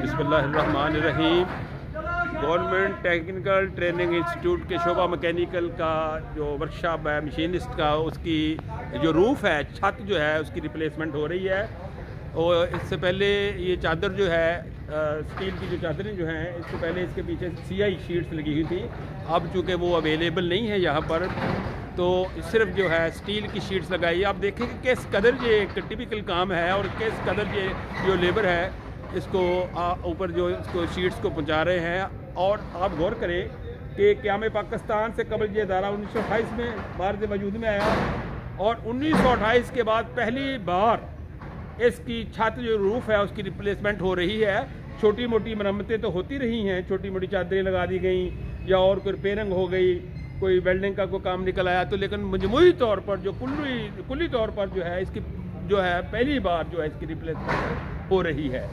बिस्मिल्लाहिर्रहमानिर्रहीम। Government technical training institute के शोबा mechanical का जो वर्कशॉप है मशीनिस्ट का, उसकी जो रूफ़ है, छत जो है, उसकी रिप्लेसमेंट हो रही है। और इससे पहले ये चादर जो है, स्टील की जो चादरें जो हैं, इससे पहले इसके पीछे CI शीट्स लगी हुई थी। अब चूँकि वो अवेलेबल नहीं है यहाँ पर, तो सिर्फ जो है स्टील की शीट्स लगाई। आप देखें कि किस कदर ये एक टिपिकल काम है और किस कदर ये जो लेबर है इसको ऊपर जो इसको शीट्स को पहुँचा रहे हैं। और आप गौर करें कि क़याम पाकिस्तान से कबल ये अदारा 1928 में भारत में वजूद में आया, और 1928 के बाद पहली बार इसकी छत जो रूफ़ है उसकी रिप्लेसमेंट हो रही है। छोटी मोटी मरम्मतें तो होती रही हैं, छोटी मोटी चादरें लगा दी गई या और कोई रिपेयरिंग हो गई, कोई वेल्डिंग का कोई काम निकल आया, तो लेकिन मजमूई तौर पर जो कुल्ली तौर पर जो है इसकी जो है पहली बार जो है इसकी रिप्लेसमेंट हो रही है।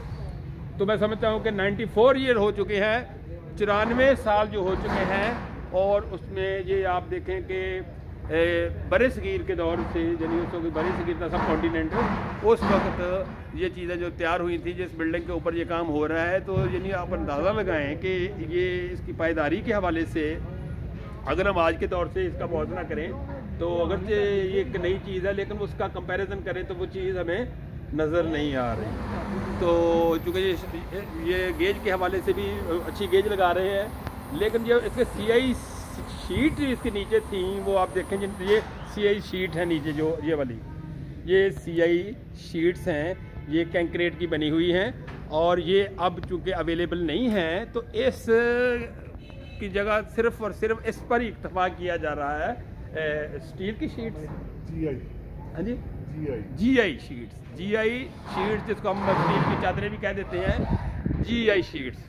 तो मैं समझता हूँ कि 94 ईयर हो चुके हैं, 94 साल जो हो चुके हैं। और उसमें ये आप देखें कि बड़े सगीर के दौर से, यानी उस वक्त बड़े सगीर था सब कॉन्टीनेंट, उस वक्त ये चीज़ें जो तैयार हुई थी, जिस बिल्डिंग के ऊपर ये काम हो रहा है, तो यानी आप अंदाज़ा लगाएं कि ये इसकी पायदारी के हवाले से अगर हम आज के दौर से इसका मुआवजा करें, तो अगर ये एक नई चीज़ है, लेकिन उसका कंपैरिजन करें तो वो चीज़ हमें नज़र नहीं आ रही। तो चूँकि ये गेज के हवाले से भी अच्छी गेज लगा रहे हैं, लेकिन जो इसके CI शीट इसके नीचे थी, वो आप देखें, ये CI शीट है नीचे, जो ये वाली ये CI शीट्स हैं, ये कंक्रीट की बनी हुई हैं। और ये अब चूँकि अवेलेबल नहीं हैं, तो इस की जगह सिर्फ और सिर्फ इस पर ही इक्तफा किया जा रहा है। स्टील की शीट्स, हाँ जी, GI शीट्स जिसको हम स्टील की चादरें भी कह देते हैं, GI शीट्स।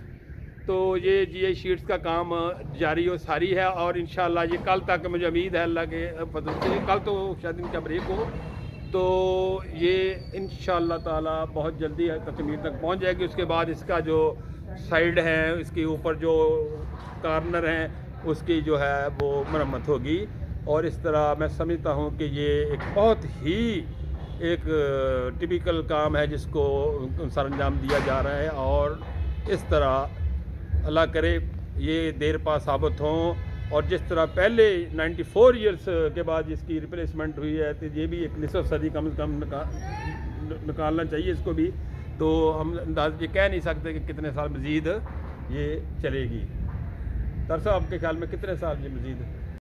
तो ये GI शीट्स का काम जारी और सारी है, और इंशाल्लाह ये कल तक, मुझे उम्मीद है अल्लाह के फजल से, कल तो शायद इनका ब्रेक हो, तो ये इंशाल्लाह ताला बहुत जल्दी तकमील तक पहुंच जाएगी। उसके बाद इसका जो साइड है, इसके ऊपर जो कार्नर हैं, उसकी जो है वो मरम्मत होगी। और इस तरह मैं समझता हूँ कि ये एक बहुत ही एक टिपिकल काम है जिसको सरअंजाम दिया जा रहा है। और इस तरह अल्लाह करे ये देर पा साबित हों। और जिस तरह पहले 94 ईयर्स के बाद इसकी रिप्लेसमेंट हुई है, तो ये भी एक निसफ सदी कम से कम निकालना चाहिए इसको भी। तो हम ये कह नहीं सकते कि कितने साल मज़ीद ये चलेगी। तर साहब, आपके ख्याल में कितने साल ये मज़ीद